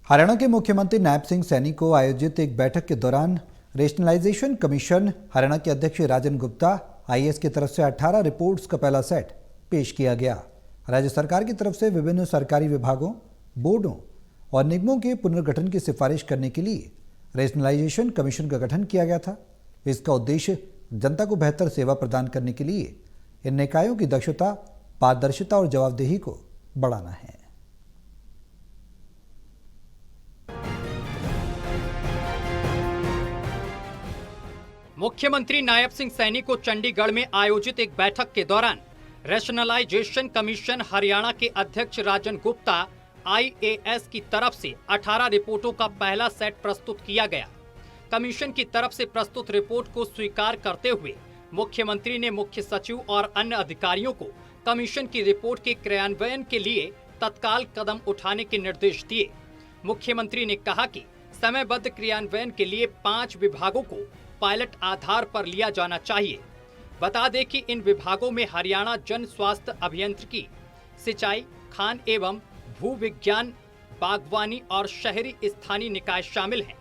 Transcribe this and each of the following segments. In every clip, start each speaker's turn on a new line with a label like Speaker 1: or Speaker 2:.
Speaker 1: हरियाणा के मुख्यमंत्री नायब सिंह सैनी को आयोजित एक बैठक के दौरान रेशनलाइजेशन कमीशन हरियाणा के अध्यक्ष राजन गुप्ता आईएएस की तरफ से 18 रिपोर्ट्स का पहला सेट पेश किया गया। राज्य सरकार की तरफ से विभिन्न सरकारी विभागों, बोर्डों और निगमों के पुनर्गठन की सिफारिश करने के लिए रेशनलाइजेशन कमीशन का गठन किया गया था। इसका उद्देश्य जनता को बेहतर सेवा प्रदान करने के लिए इन निकायों की दक्षता, पारदर्शिता और जवाबदेही को बढ़ाना है।
Speaker 2: मुख्यमंत्री नायब सिंह सैनी को चंडीगढ़ में आयोजित एक बैठक के दौरान रेशनलाइजेशन कमीशन हरियाणा के अध्यक्ष राजन गुप्ता आईएएस की तरफ से 18 रिपोर्टों का पहला सेट प्रस्तुत किया गया। कमीशन की तरफ से प्रस्तुत रिपोर्ट को स्वीकार करते हुए मुख्यमंत्री ने मुख्य सचिव और अन्य अधिकारियों को कमीशन की रिपोर्ट के क्रियान्वयन के लिए तत्काल कदम उठाने के निर्देश दिए। मुख्यमंत्री ने कहा कि समयबद्ध क्रियान्वयन के लिए 5 विभागों को पायलट आधार पर लिया जाना चाहिए। बता दें कि इन विभागों में हरियाणा जन स्वास्थ्य अभियंत्रिकी, सिंचाई, खान एवं भू विज्ञान, बागवानी और शहरी स्थानीय निकाय शामिल हैं।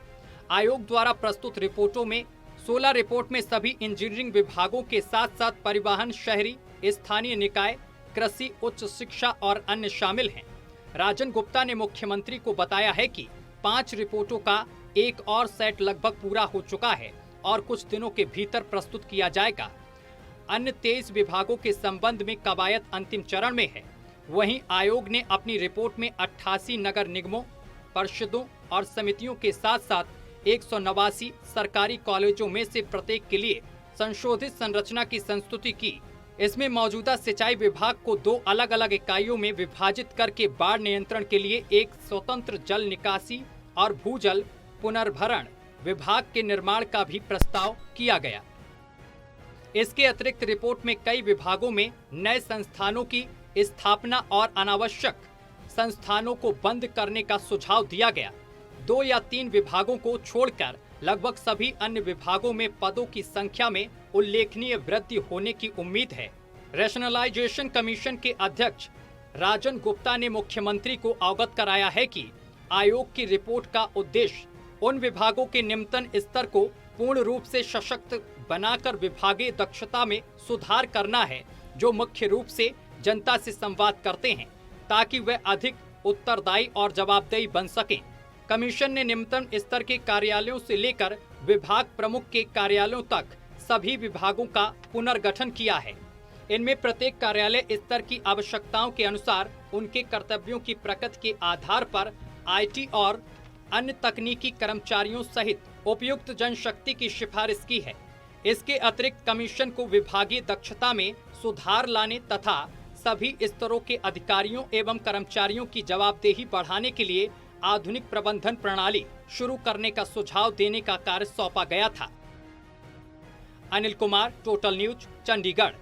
Speaker 2: आयोग द्वारा प्रस्तुत रिपोर्टों में 16 रिपोर्ट में सभी इंजीनियरिंग विभागों के साथ साथ परिवहन, शहरी स्थानीय निकाय, कृषि, उच्च शिक्षा और अन्य शामिल हैं। राजन गुप्ता ने मुख्यमंत्री को बताया है कि 5 रिपोर्टों का एक और सेट लगभग पूरा हो चुका है और कुछ दिनों के भीतर प्रस्तुत किया जाएगा। अन्य 23 विभागों के संबंध में कवायद अंतिम चरण में है। वहीं आयोग ने अपनी रिपोर्ट में 88 नगर निगमों, परिषदों और समितियों के साथ साथ 189 सरकारी कॉलेजों में से प्रत्येक के लिए संशोधित संरचना की संस्तुति की। इसमें मौजूदा सिंचाई विभाग को 2 अलग अलग इकाइयों में विभाजित करके बाढ़ नियंत्रण के लिए एक स्वतंत्र जल निकासी और भूजल पुनर्भरण विभाग के निर्माण का भी प्रस्ताव किया गया। इसके अतिरिक्त रिपोर्ट में कई विभागों में नए संस्थानों की स्थापना और अनावश्यक संस्थानों को बंद करने का सुझाव दिया गया। 2 या 3 विभागों को छोड़कर लगभग सभी अन्य विभागों में पदों की संख्या में उल्लेखनीय वृद्धि होने की उम्मीद है। रेशनलाइजेशन कमीशन के अध्यक्ष राजन गुप्ता ने मुख्यमंत्री को अवगत कराया है कि आयोग की रिपोर्ट का उद्देश्य उन विभागों के निम्नतम स्तर को पूर्ण रूप से सशक्त बनाकर विभागीय दक्षता में सुधार करना है, जो मुख्य रूप से जनता से संवाद करते हैं, ताकि वे अधिक उत्तरदायी और जवाबदेही बन सकें। कमीशन ने निम्नतम स्तर के कार्यालयों से लेकर विभाग प्रमुख के कार्यालयों तक सभी विभागों का पुनर्गठन किया है। इनमें प्रत्येक कार्यालय स्तर की आवश्यकताओं के अनुसार उनके कर्तव्यों की प्रकृति के आधार पर आईटी और अन्य तकनीकी कर्मचारियों सहित उपयुक्त जनशक्ति की सिफारिश की है। इसके अतिरिक्त कमीशन को विभागीय दक्षता में सुधार लाने तथा सभी स्तरों के अधिकारियों एवं कर्मचारियों की जवाबदेही बढ़ाने के लिए आधुनिक प्रबंधन प्रणाली शुरू करने का सुझाव देने का कार्य सौंपा गया था। Anil Kumar, total news, Chandigarh.